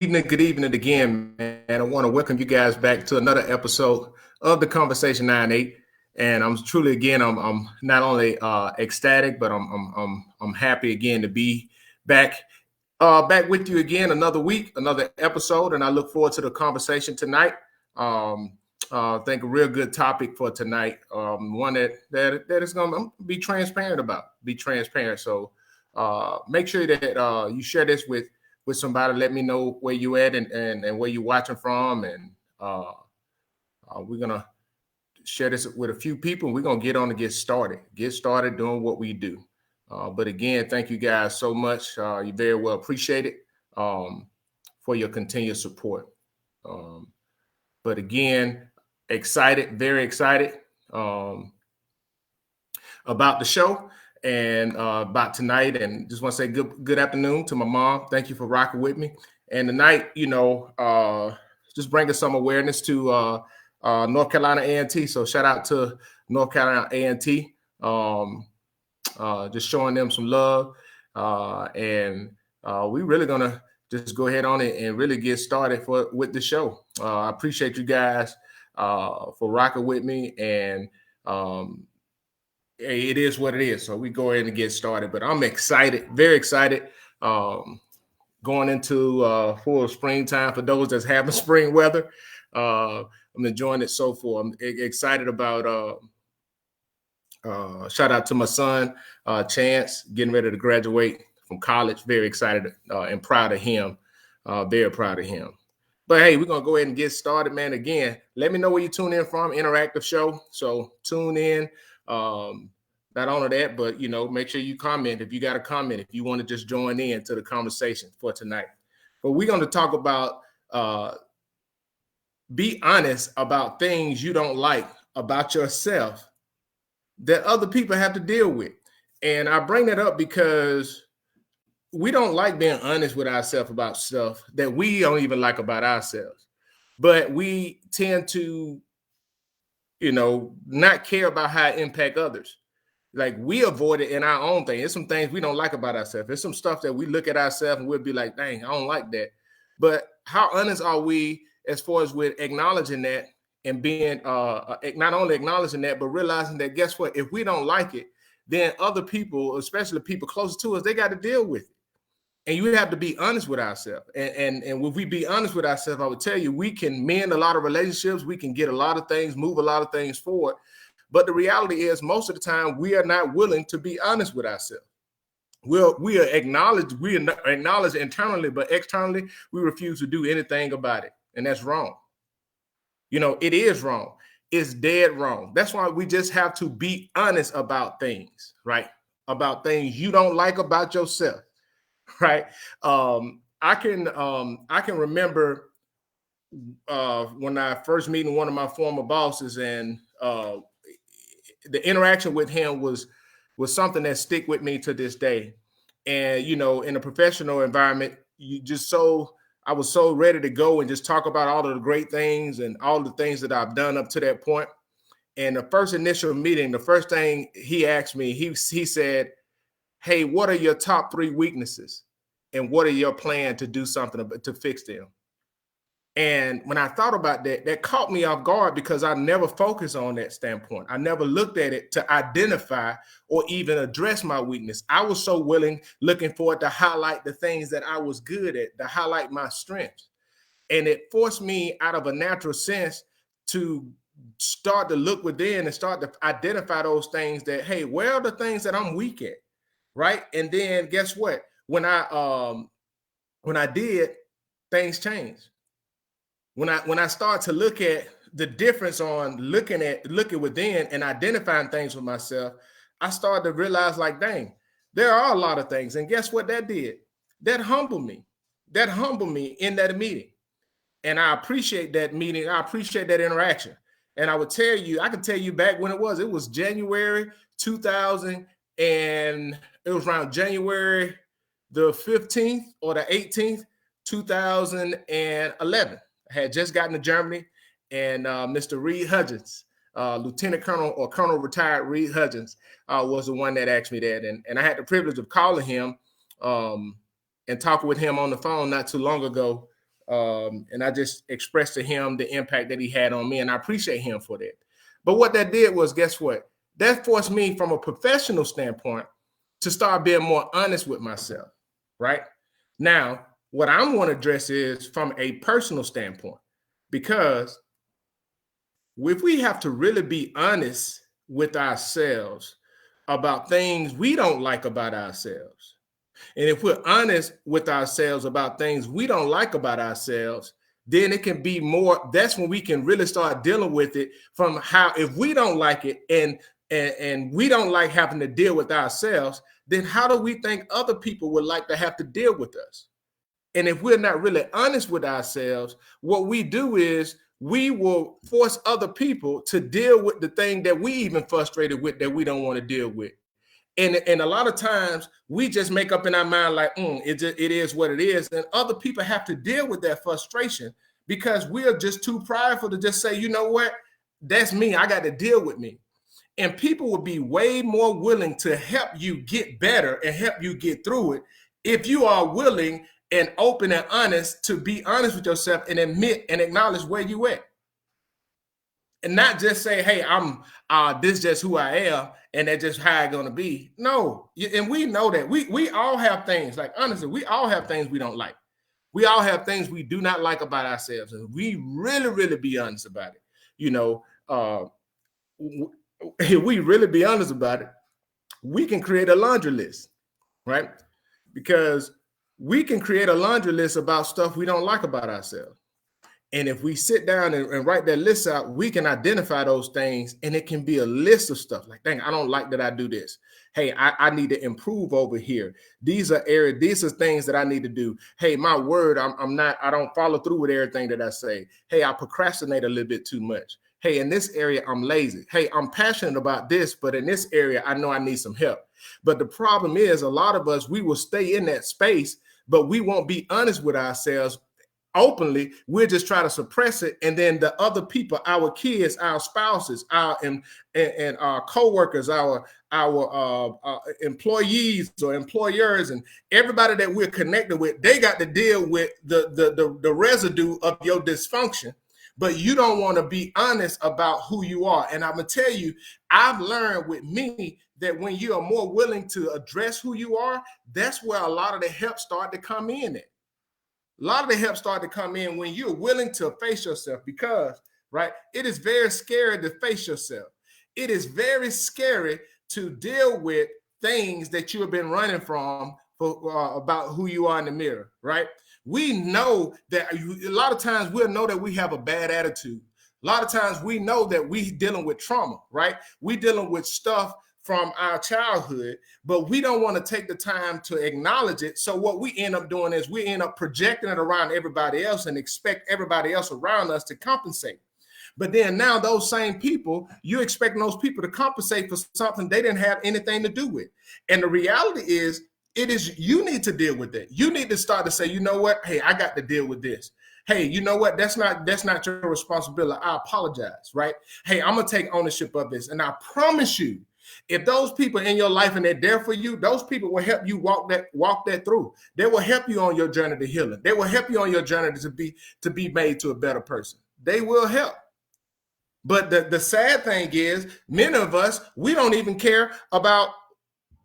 Good evening again, man. I want to welcome you guys back to another episode of the Conversation 9-8. And I'm truly again, I'm not only ecstatic, but I'm happy again to be back back with you again another week, another episode, and I look forward to the conversation tonight. Um, I think a real good topic for tonight. One that is going to be transparent about. Be transparent. So make sure that you share this with somebody. Let me know where you at and where you're watching from, and we're gonna share this with a few people. We're gonna get on and get started doing what we do. But again, thank you guys so much. You very well appreciate it for your continued support. But again, excited, very excited um, about the show and about tonight. And just want to say good afternoon to my mom. Thank you for rocking with me. And tonight, just bringing some awareness to North Carolina A&T. So shout out to North Carolina A&T. Just showing them some love. And we really going to just go ahead on it and really get started with the show. I appreciate you guys for rocking with me. And it is what it is. So we go ahead and get started. But I'm excited, very excited. Going into full springtime for those that's having spring weather. I'm enjoying it so far. I'm excited about shout out to my son, Chance, getting ready to graduate from college. Very excited and proud of him. Very proud of him. But hey, we're going to go ahead and get started, man. Again, let me know where you tune in from. Interactive show. So tune in. Not only that, but, make sure you comment if you got a comment, if you want to just join in to the conversation for tonight. But we're going to talk about be honest about things you don't like about yourself that other people have to deal with. And I bring that up because we don't like being honest with ourselves about stuff that we don't even like about ourselves. But we tend to, not care about how it impact others. Like we avoid it in our own thing. There's some things we don't like about ourselves. There's some stuff that we look at ourselves and we'll be like, dang, I don't like that. But how honest are we as far as with acknowledging that and being not only acknowledging that, but realizing that guess what? If we don't like it, then other people, especially people closer to us, they got to deal with it. And you have to be honest with ourselves. And if we be honest with ourselves, I would tell you, we can mend a lot of relationships. We can get a lot of things, move a lot of things forward. But the reality is most of the time we are not willing to be honest with ourselves. We acknowledge internally, but externally, we refuse to do anything about it. And that's wrong. It is wrong. It's dead wrong. That's why we just have to be honest about things, right? About things you don't like about yourself, right? I can remember when I first meeting one of my former bosses, and the interaction with him was something that stick with me to this day. And in a professional environment, I was so ready to go and just talk about all of the great things and all the things that I've done up to that point. And the first initial meeting, the first thing he asked me, he said, "Hey, what are your top 3 weaknesses, and what are your plan to do something to fix them?" And when I thought about that, that caught me off guard because I never focused on that standpoint. I never looked at it to identify or even address my weakness. I was so looking for it to highlight the things that I was good at, to highlight my strengths. And it forced me out of a natural sense to start to look within and start to identify those things that, hey, where are the things that I'm weak at? Right. And then guess what? When I did, things changed. When I start to look at the difference on looking within and identifying things for myself, I started to realize, like, dang, there are a lot of things. And guess what that did? That humbled me. That humbled me in that meeting. And I appreciate that meeting. I appreciate that interaction. And I can tell you back when it was January 2000, and it was around January the 15th or the 18th, 2011. I had just gotten to Germany, and Mr. Reed Hudgens, Lieutenant Colonel or Colonel retired Reed Hudgens, was the one that asked me that. And I had the privilege of calling him and talking with him on the phone not too long ago And I just expressed to him the impact that he had on me, and I appreciate him for that. But what that did was, guess what? That forced me from a professional standpoint to start being more honest with myself, right? Now, what I want to address is from a personal standpoint, because if we have to really be honest with ourselves about things we don't like about ourselves, and if we're honest with ourselves about things we don't like about ourselves, then it can be more, that's when we can really start dealing with it from how, if we don't like it and we don't like having to deal with ourselves, then how do we think other people would like to have to deal with us? And if we're not really honest with ourselves, what we do is we will force other people to deal with the thing that we even frustrated with that we don't want to deal with. And a lot of times we just make up in our mind like, it is what it is. And other people have to deal with that frustration because we are just too prideful to just say, you know what, that's me. I got to deal with me. And people will be way more willing to help you get better and help you get through it if you are willing and open and honest to be honest with yourself and admit and acknowledge where you at. And not just say, hey, I'm this is just who I am and that's just how it's gonna be. No, and we know that we all have things, like honestly, we all have things we don't like. We all have things we do not like about ourselves, and we really be honest about it. You know, if we really be honest about it, we can create a laundry list, right? Because we can create a laundry list about stuff we don't like about ourselves. And if we sit down and write that list out, we can identify those things, and it can be a list of stuff like, dang, I don't like that I do this. Hey, I need to improve over here. These are areas, these are things that I need to do. Hey, my word, I don't follow through with everything that I say. Hey, I procrastinate a little bit too much. Hey, in this area, I'm lazy. Hey, I'm passionate about this, but in this area, I know I need some help. But the problem is, a lot of us, we will stay in that space, but we won't be honest with ourselves openly. We'll just try to suppress it, and then the other people, our kids, our spouses, our and our co-workers, our employees or employers, and everybody that we're connected with, they got to deal with the residue of your dysfunction. But you don't want to be honest about who you are. And I'm gonna tell you, I've learned with me that when you are more willing to address who you are, that's where a lot of the help start to come in at. A lot of the help start to come in when you're willing to face yourself, because, right, it is very scary to face yourself. It is very scary to deal with things that you have been running from for, about who you are in the mirror, right? We know that a lot of times we'll know that we have a bad attitude. A lot of times we know that we dealing with trauma, right? We dealing with stuff from our childhood, but we don't want to take the time to acknowledge it. So what we end up doing is we end up projecting it around everybody else and expect everybody else around us to compensate. But then now those same people, you're expecting those people to compensate for something they didn't have anything to do with. And the reality is, it is, you need to deal with it. You need to start to say, you know what? Hey, I got to deal with this. Hey, you know what? That's not your responsibility. I apologize, right? Hey, I'm gonna take ownership of this. And I promise you, if those people in your life and they're there for you, those people will help you walk that through. They will help you on your journey to healing. They will help you on your journey to be made to a better person. They will help. But the sad thing is, many of us, we don't even care about,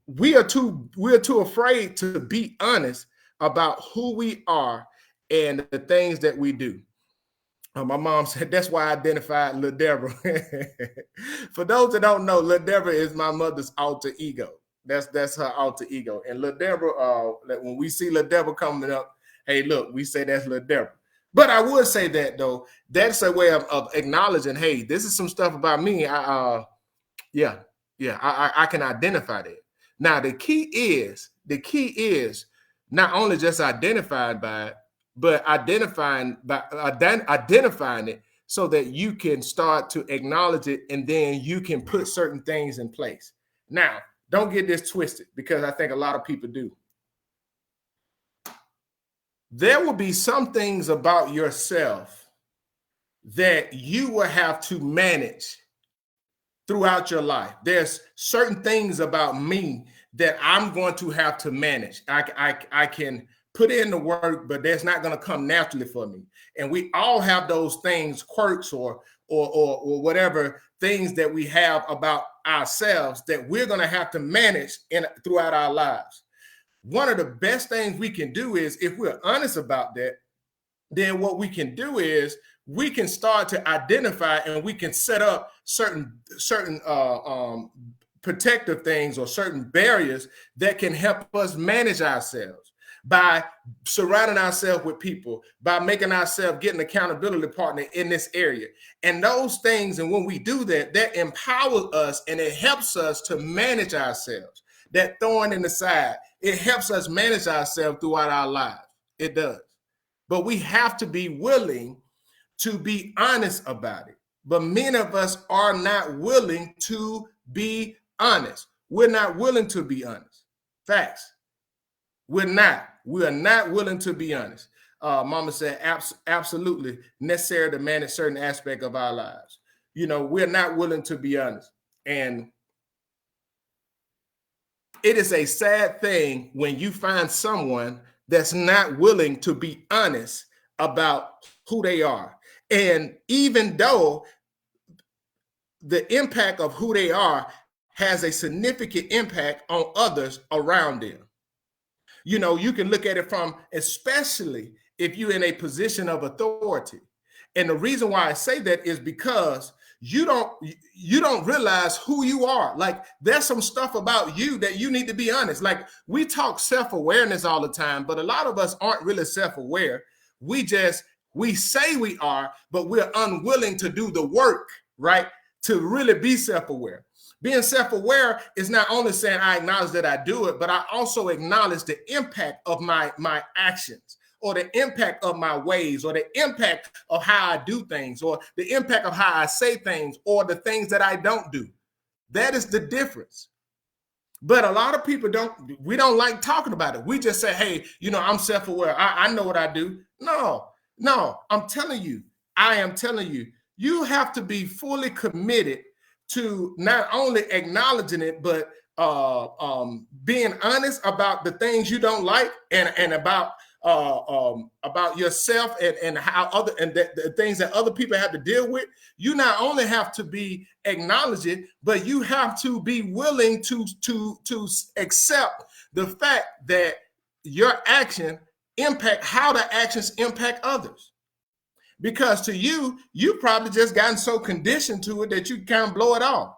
we're too afraid to be honest about who we are and the things that we do. My mom said that's why I identified Lil Deborah. For those that don't know, Lil Deborah is my mother's alter ego. That's her alter ego. And Lil Deborah, when we see Lil Deborah coming up, hey, look, we say that's Lil Deborah. But I would say that though, that's a way of acknowledging, hey, this is some stuff about me. I can identify that. Now the key is not only just identified by it, but identifying it so that you can start to acknowledge it, and then you can put certain things in place. Now, don't get this twisted, because I think a lot of people do. There will be some things about yourself that you will have to manage throughout your life. There's certain things about me that I'm going to have to manage. I can put in the work, but that's not going to come naturally for me. And we all have those things, quirks or whatever things that we have about ourselves that we're going to have to manage throughout our lives. One of the best things we can do is, if we're honest about that, then what we can do is we can start to identify and we can set up certain protective things or certain barriers that can help us manage ourselves by surrounding ourselves with people, by making ourselves get an accountability partner in this area. And those things, and when we do that, that empowers us and it helps us to manage ourselves. That thorn in the side, it helps us manage ourselves throughout our lives. It does. But we have to be willing to be honest about it. But many of us are not willing to be honest. We're not willing to be honest. Facts. We're not. We are not willing to be honest. Mama said, absolutely necessary to manage certain aspect of our lives. You know, we're not willing to be honest. And it is a sad thing when you find someone that's not willing to be honest about who they are. And even though the impact of who they are has a significant impact on others around them. You know, you can look at it from, especially if you're in a position of authority. And the reason why I say that is because you don't realize who you are. Like, there's some stuff about you that you need to be honest. Like, we talk self-awareness all the time, but a lot of us aren't really self-aware. We say we are, but we're unwilling to do the work, right? To really be self-aware. Being self-aware is not only saying I acknowledge that I do it, but I also acknowledge the impact of my actions, or the impact of my ways, or the impact of how I do things, or the impact of how I say things, or the things that I don't do. That is the difference. But a lot of people we don't like talking about it. We just say, hey, you know, I'm self-aware. I know what I do. No, I am telling you, you have to be fully committed to not only acknowledging it, but being honest about the things you don't like, and about yourself and how the things that other people have to deal with. You not only have to be acknowledge it, but you have to be willing to accept the fact that your action how the actions impact others. Because to you probably just gotten so conditioned to it that you kind of blow it off.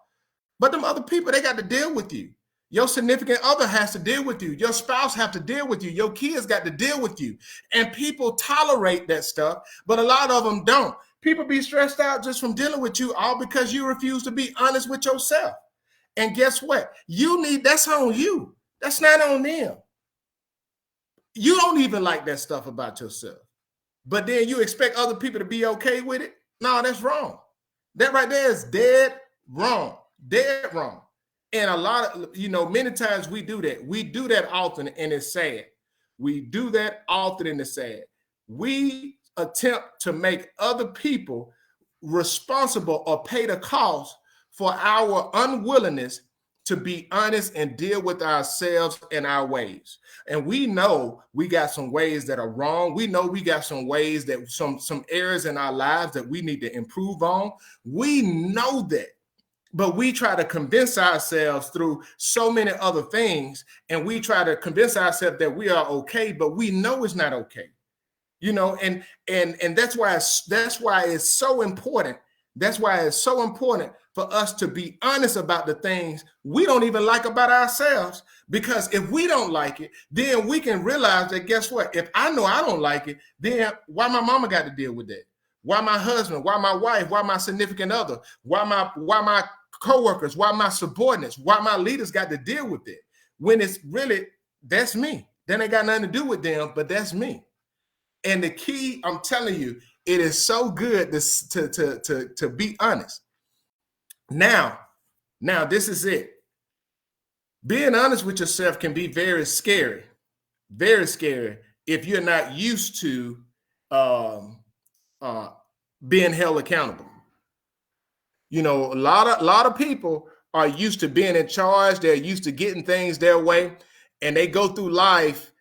But them other people, they got to deal with you. Your significant other has to deal with you. Your spouse have to deal with you. Your kids got to deal with you. And people tolerate that stuff, but a lot of them don't. People be stressed out just from dealing with you, all because you refuse to be honest with yourself. And guess what? That's on you. That's not on them. You don't even like that stuff about yourself. But then you expect other people to be okay with it? No, that's wrong. That right there is dead wrong. Dead wrong. And a lot of, many times we do that. We do that often, and it's sad. We do that often, and it's sad. We attempt to make other people responsible or pay the cost for our unwillingness to be honest and deal with ourselves and our ways. And we know we got some ways that are wrong. We know we got some ways that some areas in our lives that we need to improve on. We know that. But we try to convince ourselves through so many other things, and we try to convince ourselves that we are okay, but we know it's not okay. And that's why it's so important. That's why it's so important for us to be honest about the things we don't even like about ourselves. Because if we don't like it, then we can realize that, guess what? If I know I don't like it, then why my mama got to deal with that? Why my husband? Why my wife? Why my significant other? Why my coworkers? Why my subordinates? Why my leaders got to deal with it? When it's really, that's me. That ain't got nothing to do with them, but that's me. And the key, I'm telling you, it is so good to be honest. Now, this is it. Being honest with yourself can be very scary if you're not used to being held accountable. A lot of people are used to being in charge. They're used to getting things their way, and they go through life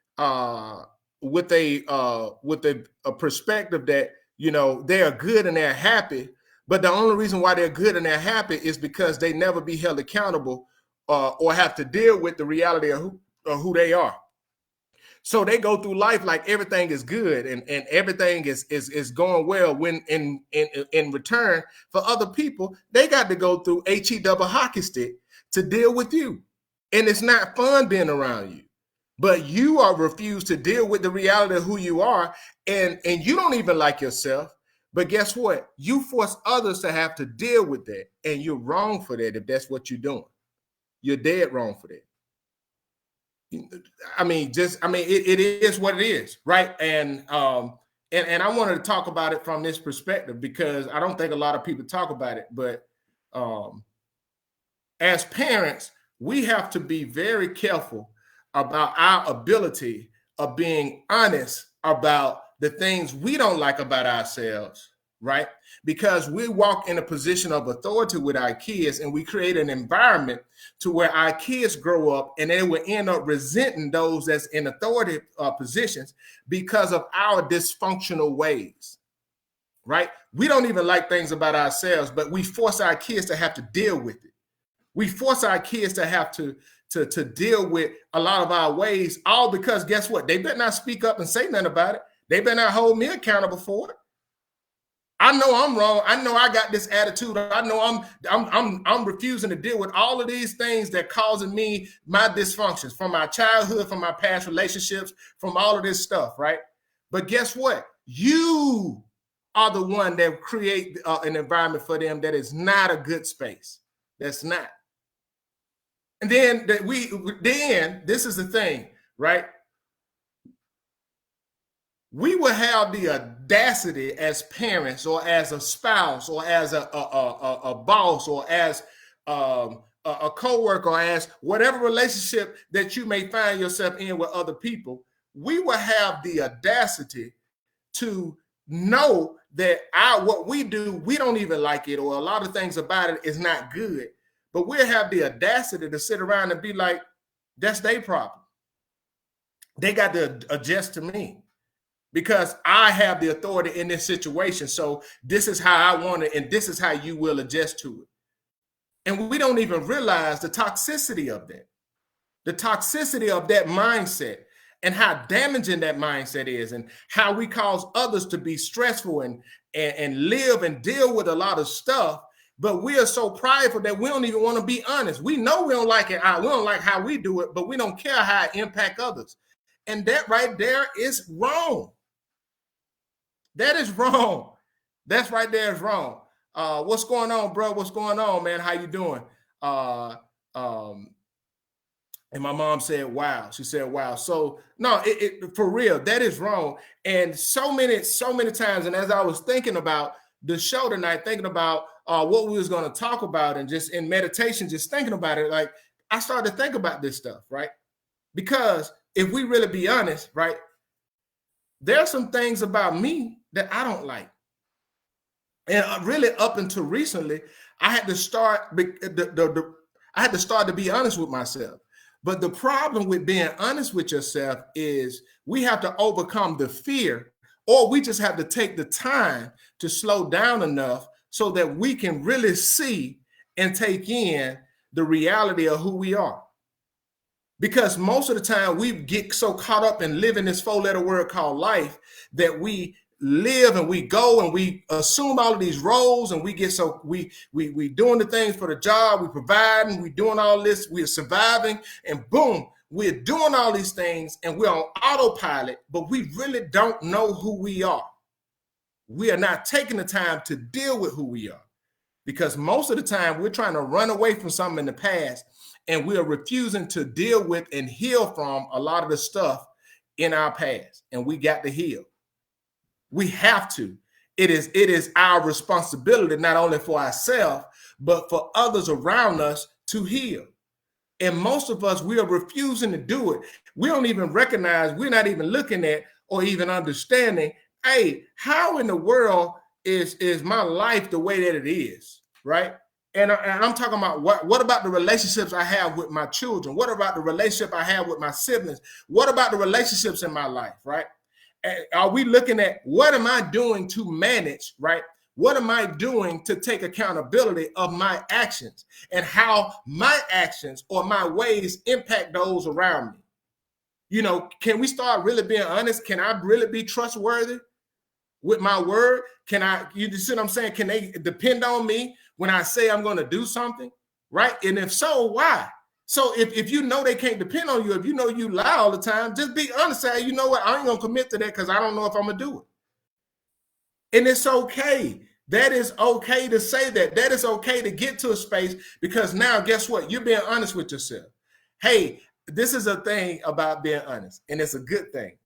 a perspective that, you know, they are good and they're happy, but the only reason why they're good and they're happy is because they never be held accountable or have to deal with the reality of who they are. So they go through life like everything is good and everything is going well, when in return for other people, they got to go through HE double hockey stick to deal with you. And it's not fun being around you. But you are refused to deal with the reality of who you are, and you don't even like yourself. But guess what? You force others to have to deal with that, and you're wrong for that if that's what you're doing. You're dead wrong for that. I mean, it is what it is, right? And I wanted to talk about it from this perspective because I don't think a lot of people talk about it. But as parents, we have to be very careful about our ability of being honest about the things we don't like about ourselves, right? Because we walk in a position of authority with our kids, and we create an environment to where our kids grow up and they will end up resenting those that's in authority positions because of our dysfunctional ways, right? We don't even like things about ourselves, but we force our kids to have to deal with it. We force our kids to have to deal with a lot of our ways, all because guess what? They better not speak up and say nothing about it. They better not hold me accountable for it. I know I'm wrong. I know I got this attitude. I know I'm refusing to deal with all of these things that causing me my dysfunctions from my childhood, from my past relationships, from all of this stuff, right? But guess what? You are the one that create an environment for them that is not a good space. That's not. And then this is the thing, right? We will have the audacity as parents or as a spouse or as a boss or as a coworker or as whatever relationship that you may find yourself in with other people. We will have the audacity to know that what we do, we don't even like it, or a lot of things about it is not good. But we'll have the audacity to sit around and be like, that's their problem. They got to adjust to me because I have the authority in this situation. So this is how I want it, and this is how you will adjust to it. And we don't even realize the toxicity of that, mindset, and how damaging that mindset is, and how we cause others to be stressful and live and deal with a lot of stuff. But we are so prideful that we don't even want to be honest. We know we don't like it. We don't like how we do it, but we don't care how it impacts others. And that right there is wrong. That is wrong. That's right there is wrong. What's going on, bro? What's going on, man? How you doing? And my mom said, wow. She said, wow. So no, for real, that is wrong. And so many times, and as I was thinking about the show tonight, thinking about what we was going to talk about, and just in meditation, just thinking about it, like I started to think about this stuff, right? Because if we really be honest, right, there are some things about me that I don't like. And really up until recently, I had to start to be honest with myself. But the problem with being honest with yourself is we have to overcome the fear, or we just have to take the time to slow down enough so that we can really see and take in the reality of who we are. Because most of the time we get so caught up in living this 4-letter word called life that we live and we go and we assume all of these roles, and we get so we doing the things for the job, we providing, we doing all this, we're surviving, and boom, we're doing all these things and we're on autopilot, but we really don't know who we are. We are not taking the time to deal with who we are, because most of the time we're trying to run away from something in the past, and we are refusing to deal with and heal from a lot of the stuff in our past, and we got to heal. We have to. It is our responsibility, not only for ourselves, but for others around us, to heal. And most of us, we are refusing to do it. We don't even recognize, we're not even looking at or even understanding, hey, how in the world is my life the way that it is, right? And I'm talking about what about the relationships I have with my children? What about the relationship I have with my siblings? What about the relationships in my life, right? Are we looking at what am I doing to manage, right? What am I doing to take accountability of my actions and how my actions or my ways impact those around me? You know, can we start really being honest? Can I really be trustworthy with my word? Can I, you see what I'm saying? Can they depend on me when I say I'm going to do something, right? And if so, why? So if you know they can't depend on you, if you know you lie all the time, just be honest. Say, you know what? I ain't going to commit to that because I don't know if I'm going to do it. And it's okay. That is okay to say that. That is okay to get to a space because now guess what? You're being honest with yourself. Hey, this is a thing about being honest, and it's a good thing.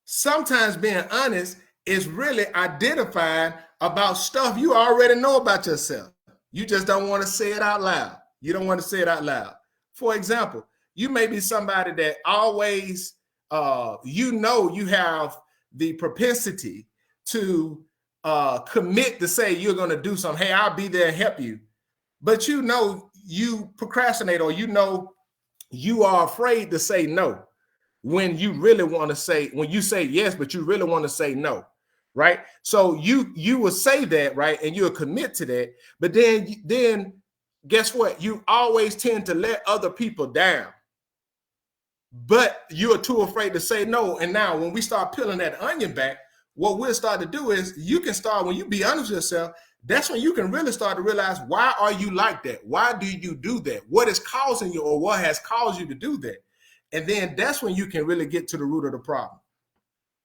Sometimes being honest is really identifying about stuff you already know about yourself. You just don't want to say it out loud. You don't want to say it out loud. For example, you may be somebody that always, you have the propensity to commit to say you're going to do something. Hey, I'll be there and help you. But you know you procrastinate, or you know you are afraid to say no when you really want to say, when you say yes, but you really want to say no, right? So you will say that, right? And you'll commit to that. But then guess what? You always tend to let other people down. But you are too afraid to say no. And now when we start peeling that onion back, what we'll start to do is you can start, when you be honest with yourself, that's when you can really start to realize, why are you like that? Why do you do that? What is causing you, or what has caused you to do that? And then that's when you can really get to the root of the problem.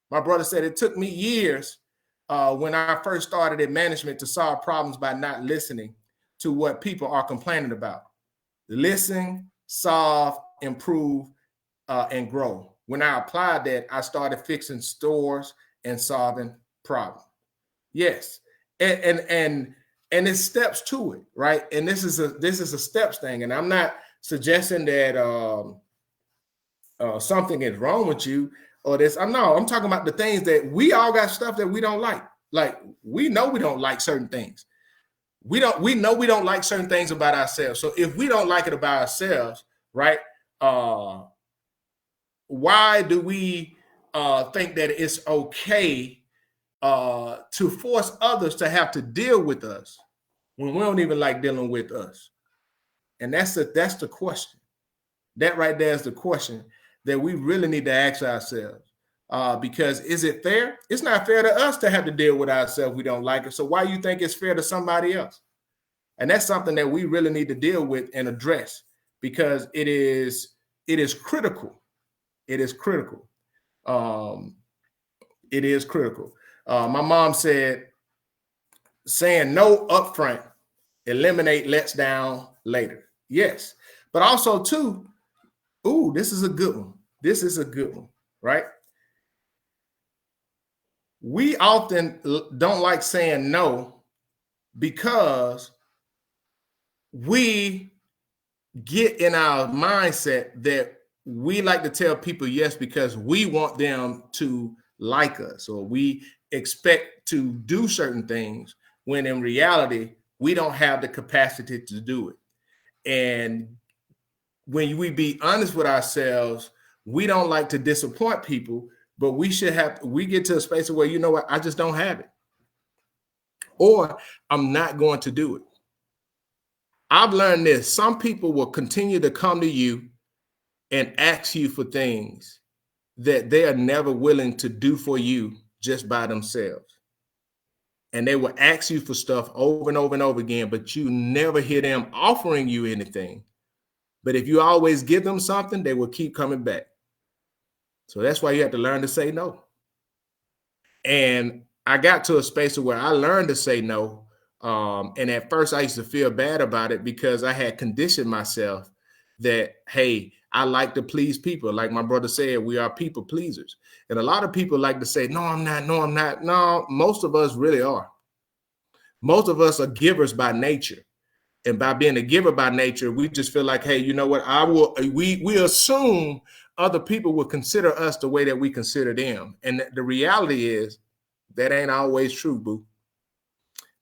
My brother said it took me years when I first started in management to solve problems by not listening to what people are complaining about. Listen, solve, improve, and grow. When I applied that, I started fixing stores and solving problems. Yes. And it's steps to it, right? And this is a steps thing. And I'm not suggesting that something is wrong with you or this. I'm talking about the things that we all got stuff that we don't like. Like we know we don't like certain things. We know we don't like certain things about ourselves. So if we don't like it about ourselves, right? Why do we think that it's okay to force others to have to deal with us when we don't even like dealing with us? And that's the question. That right there is the question that we really need to ask ourselves. Because is it fair? It's not fair to us to have to deal with ourselves. We don't like it. So why do you think it's fair to somebody else? And that's something that we really need to deal with and address, because it is critical. It is critical. It is critical. My mom said, saying no upfront, eliminate lets down later. Yes. But also too, this is a good one. This is a good one, right? We often don't like saying no because we get in our mindset that we like to tell people yes because we want them to like us, or we expect to do certain things when in reality we don't have the capacity to do it. And when we be honest with ourselves, we don't like to disappoint people, but we get to a space where, you know what, I just don't have it, or I'm not going to do it. I've learned this. Some people will continue to come to you and ask you for things that they are never willing to do for you just by themselves. And they will ask you for stuff over and over and over again, but you never hear them offering you anything. But if you always give them something, they will keep coming back. So that's why you have to learn to say no. And I got to a space where I learned to say no. And at first I used to feel bad about it because I had conditioned myself that, hey, I like to please people. Like my brother said, we are people pleasers. And a lot of people like to say, no, I'm not. No, I'm not. No, most of us really are. Most of us are givers by nature. And by being a giver by nature, we just feel like, hey, you know what? We assume other people will consider us the way that we consider them. And the reality is that ain't always true, boo.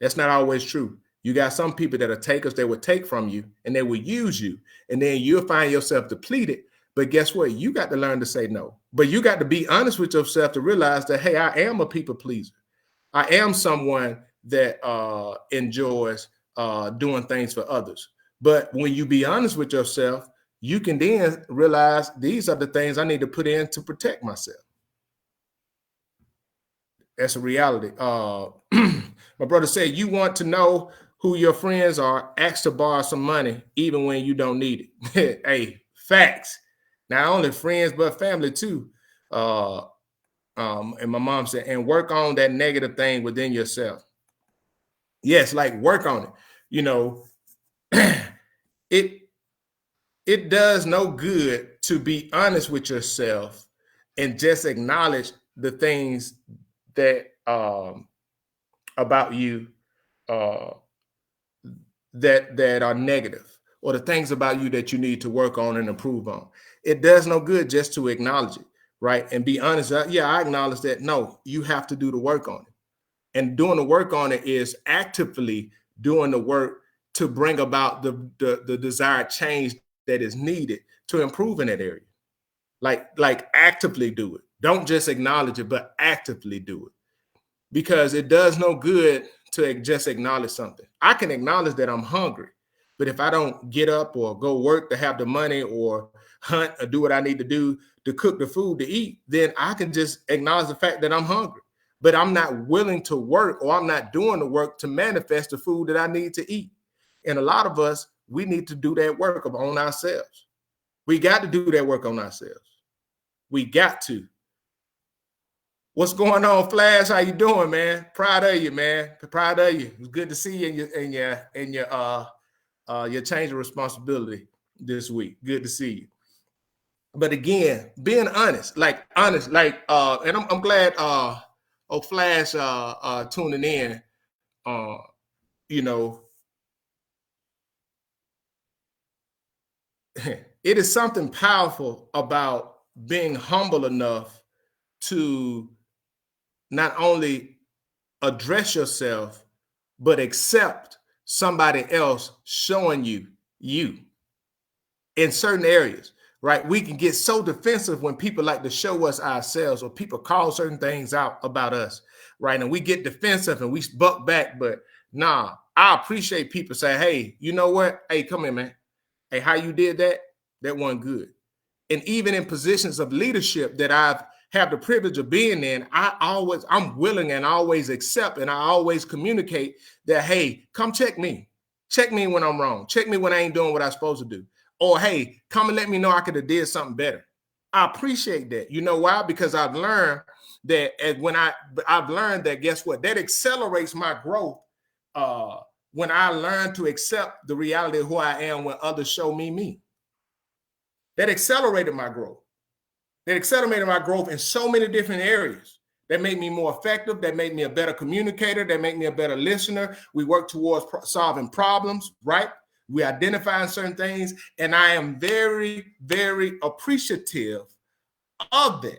That's not always true. You got some people that are takers, they will take from you and they will use you. And then you'll find yourself depleted. But guess what? You got to learn to say no. But you got to be honest with yourself to realize that, hey, I am a people pleaser. I am someone that enjoys doing things for others. But when you be honest with yourself, you can then realize these are the things I need to put in to protect myself. That's a reality. My brother said, you want to know who your friends are, ask to borrow some money, even when you don't need it. Hey, facts. Not only friends, but family too. And my mom said, and work on that negative thing within yourself. Yes, like work on it. You know, it does no good to be honest with yourself and just acknowledge the things that about you that are negative, or the things about you that you need to work on and improve on. It does no good just to acknowledge it, right? And be honest. Yeah, I acknowledge that. No, you have to do the work on it. And doing the work on it is actively doing the work to bring about the desired change that is needed to improve in that area. Like actively do it. Don't just acknowledge it, but actively do it. Because it does no good to just acknowledge something. I can acknowledge that I'm hungry, but if I don't get up or go work to have the money or hunt or do what I need to do to cook the food to eat, then I can just acknowledge the fact that I'm hungry. But I'm not willing to work, or I'm not doing the work to manifest the food that I need to eat. And a lot of us, we need to do that work on ourselves. We got to do that work on ourselves. We got to. What's going on, Flash? How you doing, man? Proud of you, man. Proud of you. It's good to see you in your change of responsibility this week. Good to see you. But again, being honest, and I'm glad Flash tuning in. You know, it is something powerful about being humble enough to not only address yourself, but accept somebody else showing you in certain areas, right? We can get so defensive when people like to show us ourselves, or people call certain things out about us, right? And we get defensive and we buck back. But nah, I appreciate people saying, hey, you know what? Hey, come here, man. Hey, how you did that? That wasn't good. And even in positions of leadership that I've have the privilege of being in, I'm willing and always accept, and I always communicate that, hey, come check me. Check me when I'm wrong. Check me when I ain't doing what I'm supposed to do. Or, hey, come and let me know I could have did something better. I appreciate that. You know why? Because I've learned that guess what? That accelerates my growth when I learn to accept the reality of who I am when others show me. That accelerated my growth. That accelerated my growth in so many different areas. That made me more effective. That made me a better communicator. That made me a better listener. We work towards solving problems, right? We identify certain things. And I am very, very appreciative of that.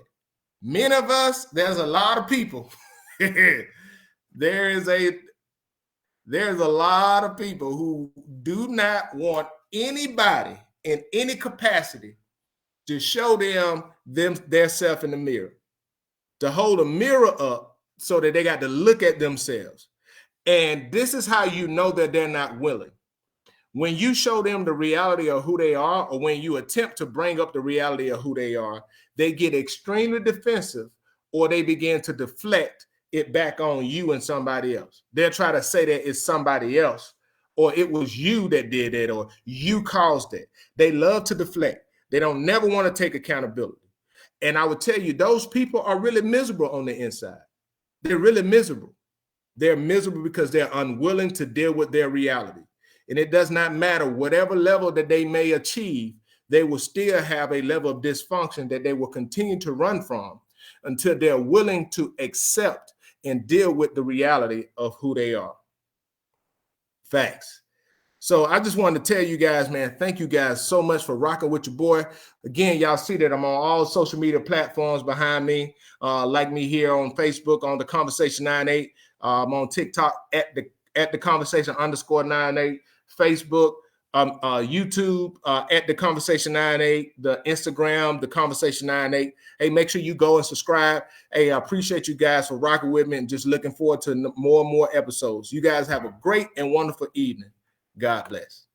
Many of us, there's a lot of people. There's a lot of people who do not want anybody in any capacity to show them their self in the mirror, to hold a mirror up so that they got to look at themselves. And this is how you know that they're not willing. When you show them the reality of who they are, or when you attempt to bring up the reality of who they are, they get extremely defensive, or they begin to deflect it back on you and somebody else. They'll try to say that it's somebody else, or it was you that did that, or you caused it. They love to deflect. They don't never want to take accountability. And I would tell you, those people are really miserable on the inside. They're really miserable. They're miserable because they're unwilling to deal with their reality. And it does not matter whatever level that they may achieve, they will still have a level of dysfunction that they will continue to run from until they're willing to accept and deal with the reality of who they are. Facts. So I just wanted to tell you guys, man, thank you guys so much for rocking with your boy. Again, y'all see that I'm on all social media platforms behind me. Like me here on Facebook on The Conversation 98. I'm on TikTok at the conversation _98, Facebook, YouTube at the conversation 98, the Instagram, the conversation 98. Hey, make sure you go and subscribe. Hey, I appreciate you guys for rocking with me and just looking forward to more and more episodes. You guys have a great and wonderful evening. God bless.